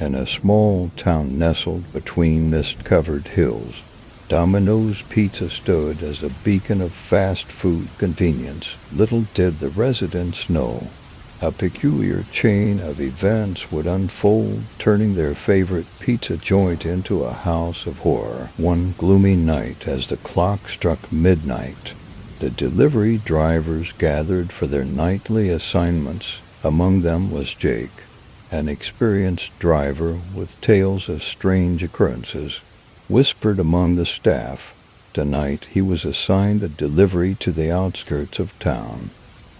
In a small town nestled between mist-covered hills, Domino's Pizza stood as a beacon of fast food convenience. Little did the residents know, a peculiar chain of events would unfold, turning their favorite pizza joint into a house of horror. One gloomy night, as the clock struck midnight, the delivery drivers gathered for their nightly assignments. Among them was Jake, an experienced driver with tales of strange occurrences. Whispered among the staff, tonight he was assigned a delivery to the outskirts of town,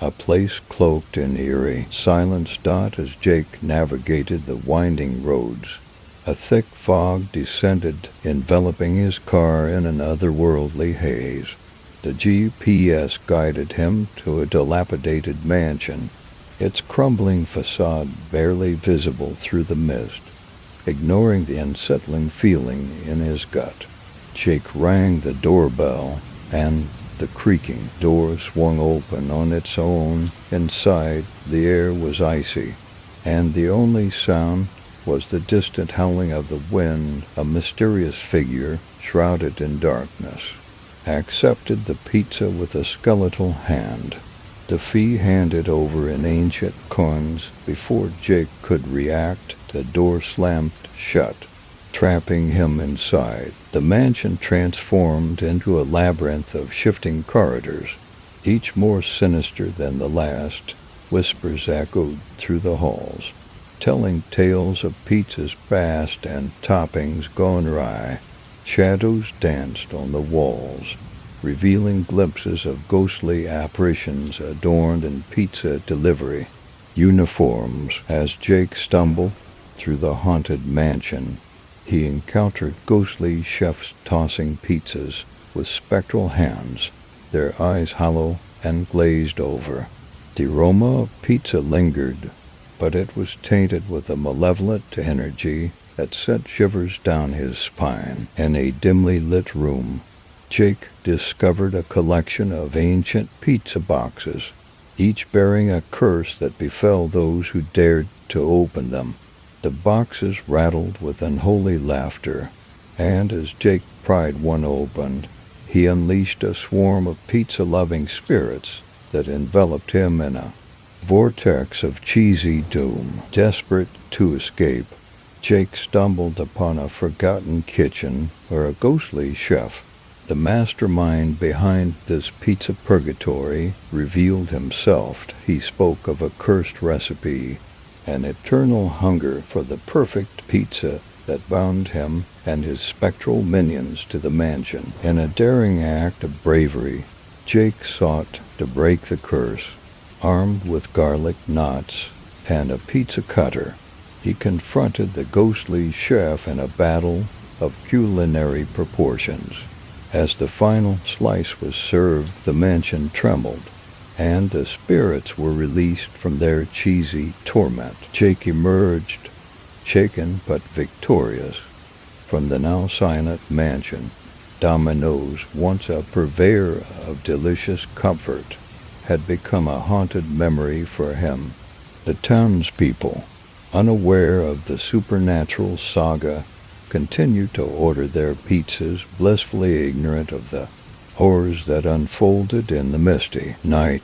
a place cloaked in eerie silence. As Jake navigated the winding roads, a thick fog descended, enveloping his car in an otherworldly haze. The GPS guided him to a dilapidated mansion, its crumbling facade barely visible through the mist. Ignoring the unsettling feeling in his gut, Jake rang the doorbell, and the creaking door swung open on its own. Inside, the air was icy, and the only sound was the distant howling of the wind. A mysterious figure, shrouded in darkness, accepted the pizza with a skeletal hand, the fee handed over in ancient coins. Before Jake could react, the door slammed shut, trapping him inside. The mansion transformed into a labyrinth of shifting corridors, each more sinister than the last. Whispers echoed through the halls, telling tales of pizzas fast and toppings gone awry. Shadows danced on the walls, revealing glimpses of ghostly apparitions adorned in pizza delivery uniforms. As Jake stumbled through the haunted mansion, he encountered ghostly chefs tossing pizzas with spectral hands, their eyes hollow and glazed over. The aroma of pizza lingered, but it was tainted with a malevolent energy that sent shivers down his spine. In a dimly lit room, Jake discovered a collection of ancient pizza boxes, each bearing a curse that befell those who dared to open them. The boxes rattled with unholy laughter, and as Jake pried one open, he unleashed a swarm of pizza-loving spirits that enveloped him in a vortex of cheesy doom. Desperate to escape, Jake stumbled upon a forgotten kitchen where a ghostly chef, the mastermind behind this pizza purgatory, revealed himself. He spoke of a cursed recipe, an eternal hunger for the perfect pizza that bound him and his spectral minions to the mansion. In a daring act of bravery, Jake sought to break the curse. Armed with garlic knots and a pizza cutter, he confronted the ghostly chef in a battle of culinary proportions. As the final slice was served, the mansion trembled, and the spirits were released from their cheesy torment. Jake emerged, shaken but victorious, from the now silent mansion. Domino's, once a purveyor of delicious comfort, had become a haunted memory for him. The townspeople, unaware of the supernatural saga, continued to order their pizzas, blissfully ignorant of the horrors that unfolded in the misty night.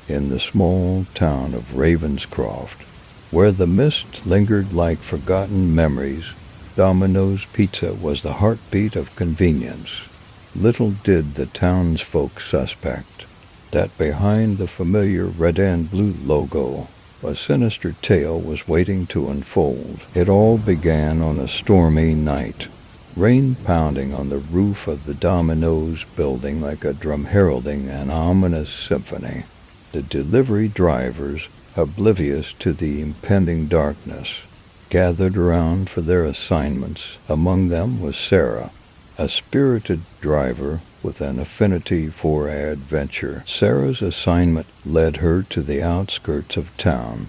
In the small town of Ravenscroft, where the mist lingered like forgotten memories, Domino's Pizza was the heartbeat of convenience. Little did the townsfolk suspect that behind the familiar red and blue logo, a sinister tale was waiting to unfold. It all began on a stormy night, rain pounding on the roof of the Domino's building like a drum heralding an ominous symphony. The delivery drivers, oblivious to the impending darkness, gathered around for their assignments. Among them was Sarah, a spirited driver with an affinity for adventure. Sarah's assignment led her to the outskirts of town,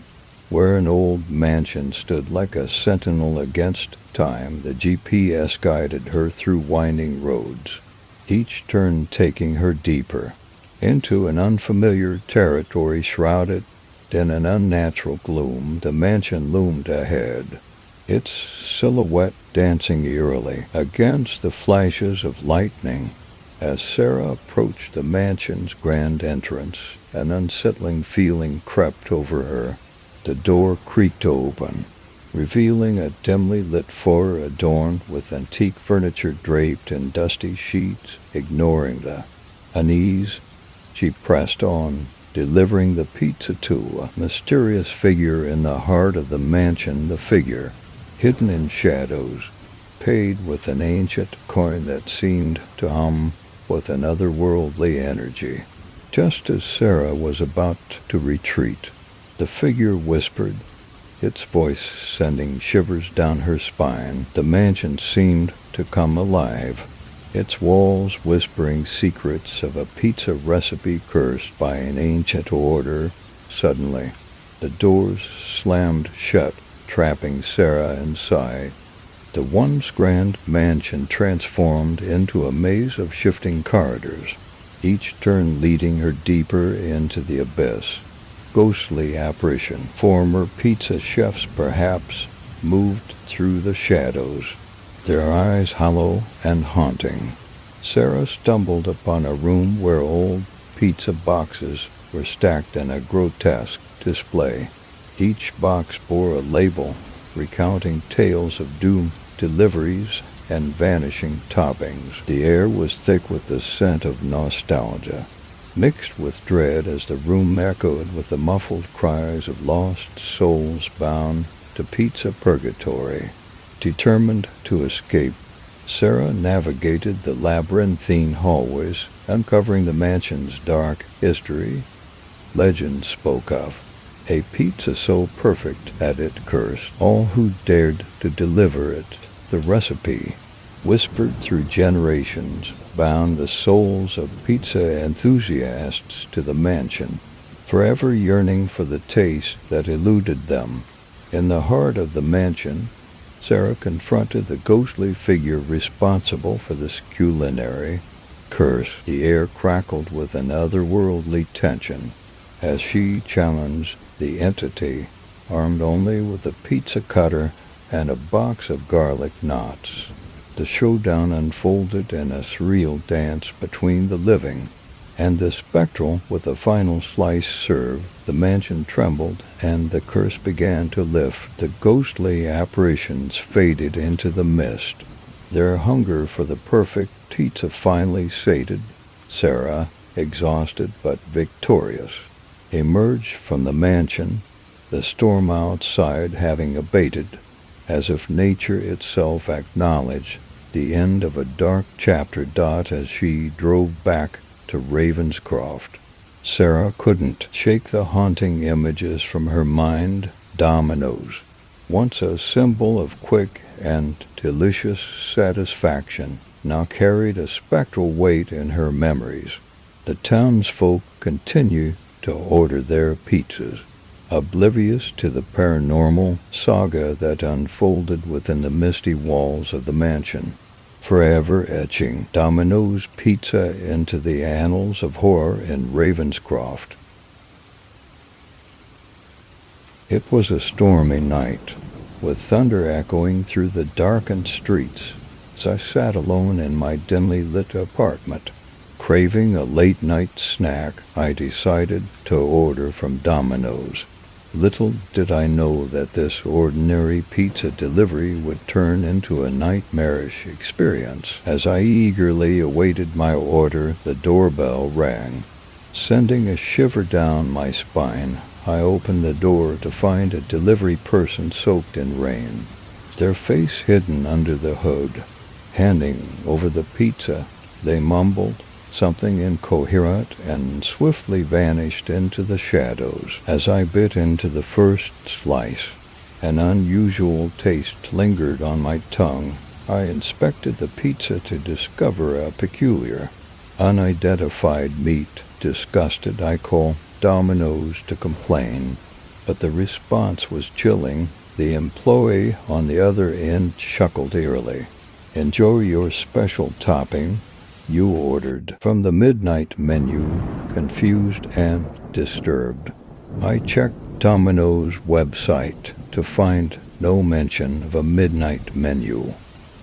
where an old mansion stood like a sentinel against time. The GPS guided her through winding roads, each turn taking her deeper into an unfamiliar territory shrouded In an unnatural gloom, the mansion loomed ahead, its silhouette dancing eerily against the flashes of lightning. As Sarah approached the mansion's grand entrance, an unsettling feeling crept over her. The door creaked open, revealing a dimly lit floor adorned with antique furniture draped in dusty sheets. Ignoring the unease, she pressed on, delivering the pizza to a mysterious figure in the heart of the mansion. The figure, hidden in shadows, paid with an ancient coin that seemed to hum with an otherworldly energy. Just as Sarah was about to retreat, the figure whispered, its voice sending shivers down her spine. The mansion seemed to come alive, its walls whispering secrets of a pizza recipe cursed by an ancient order. Suddenly, the doors slammed shut, trapping Sarah inside. The once grand mansion transformed into a maze of shifting corridors, each turn leading her deeper into the abyss. Ghostly apparition, former pizza chefs perhaps, moved through the shadows, their eyes hollow and haunting. Sarah stumbled upon a room where old pizza boxes were stacked in a grotesque display. Each box bore a label recounting tales of doomed deliveries and vanishing toppings. The air was thick with the scent of nostalgia, mixed with dread as the room echoed with the muffled cries of lost souls bound to pizza purgatory. Determined to escape, Sarah navigated the labyrinthine hallways, uncovering the mansion's dark history. Legend spoke of a pizza so perfect that it cursed all who dared to deliver it. The recipe, whispered through generations, bound the souls of pizza enthusiasts to the mansion, forever yearning for the taste that eluded them. In the heart of the mansion, Sarah confronted the ghostly figure responsible for this culinary curse. The air crackled with an otherworldly tension as she challenged the entity, armed only with a pizza cutter and a box of garlic knots. The showdown unfolded in a surreal dance between the living and the spectral. With the final slice served, the mansion trembled and the curse began to lift. The ghostly apparitions faded into the mist, their hunger for the perfect pizza finally sated. Sarah, exhausted but victorious, emerged from the mansion, the storm outside having abated, as if nature itself acknowledged the end of a dark chapter. As she drove back to Ravenscroft, Sarah couldn't shake the haunting images from her mind. Dominoes, once a symbol of quick and delicious satisfaction, now carried a spectral weight in her memories. The townsfolk continued to order their pizzas, oblivious to the paranormal saga that unfolded within the misty walls of the mansion, forever etching Domino's Pizza into the annals of horror in Ravenscroft. It was a stormy night, with thunder echoing through the darkened streets, as I sat alone in my dimly lit apartment. Craving a late-night snack, I decided to order from Domino's. Little did I know that this ordinary pizza delivery would turn into a nightmarish experience. As I eagerly awaited my order, the doorbell rang. Sending a shiver down my spine, I opened the door to find a delivery person soaked in rain, their face hidden under the hood. Handing over the pizza, they mumbled something incoherent and swiftly vanished into the shadows. As I bit into the first slice, an unusual taste lingered on my tongue. I inspected the pizza to discover a peculiar, unidentified meat. Disgusted, I called Domino's to complain, but the response was chilling. The employee on the other end chuckled eerily. "Enjoy your special topping," you ordered from the midnight menu, confused and disturbed. I checked Domino's website to find no mention of a midnight menu.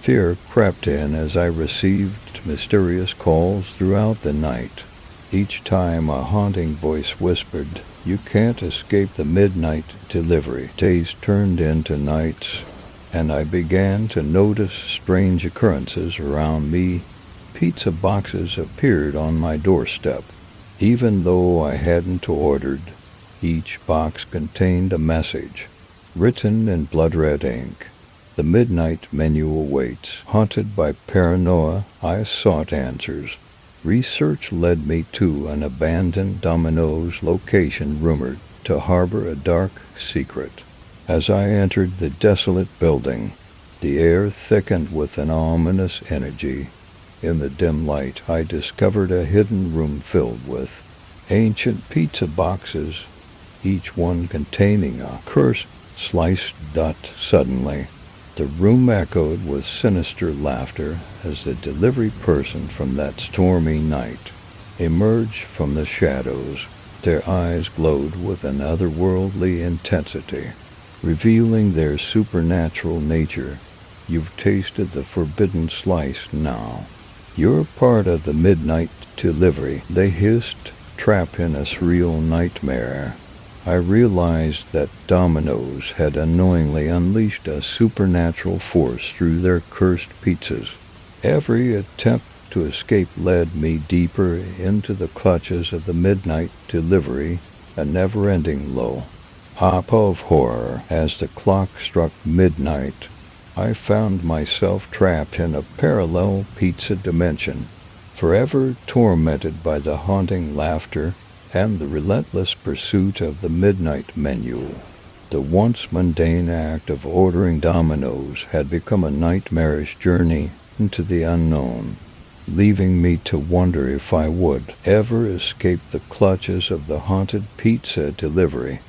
Fear crept in as I received mysterious calls throughout the night. Each time a haunting voice whispered, "You can't escape the midnight delivery." Days turned into nights, and I began to notice strange occurrences around me. Pizza boxes appeared on my doorstep, even though I hadn't ordered. Each box contained a message, written in blood-red ink. The midnight menu awaits. Haunted by paranoia, I sought answers. Research led me to an abandoned Domino's location rumored to harbor a dark secret. As I entered the desolate building, the air thickened with an ominous energy. In the dim light, I discovered a hidden room filled with ancient pizza boxes, each one containing a cursed sliced dot. Suddenly, the room echoed with sinister laughter as the delivery person from that stormy night emerged from the shadows. Their eyes glowed with an otherworldly intensity, revealing their supernatural nature. You've tasted the forbidden slice now. You're part of the midnight delivery, they hissed, trapped in a surreal nightmare. I realized that Domino's had unknowingly unleashed a supernatural force through their cursed pizzas. Every attempt to escape led me deeper into the clutches of the midnight delivery, a never-ending low of horror. As the clock struck midnight, I found myself trapped in a parallel pizza dimension, forever tormented by the haunting laughter and the relentless pursuit of the midnight menu. The once mundane act of ordering Domino's had become a nightmarish journey into the unknown, leaving me to wonder if I would ever escape the clutches of the haunted pizza delivery.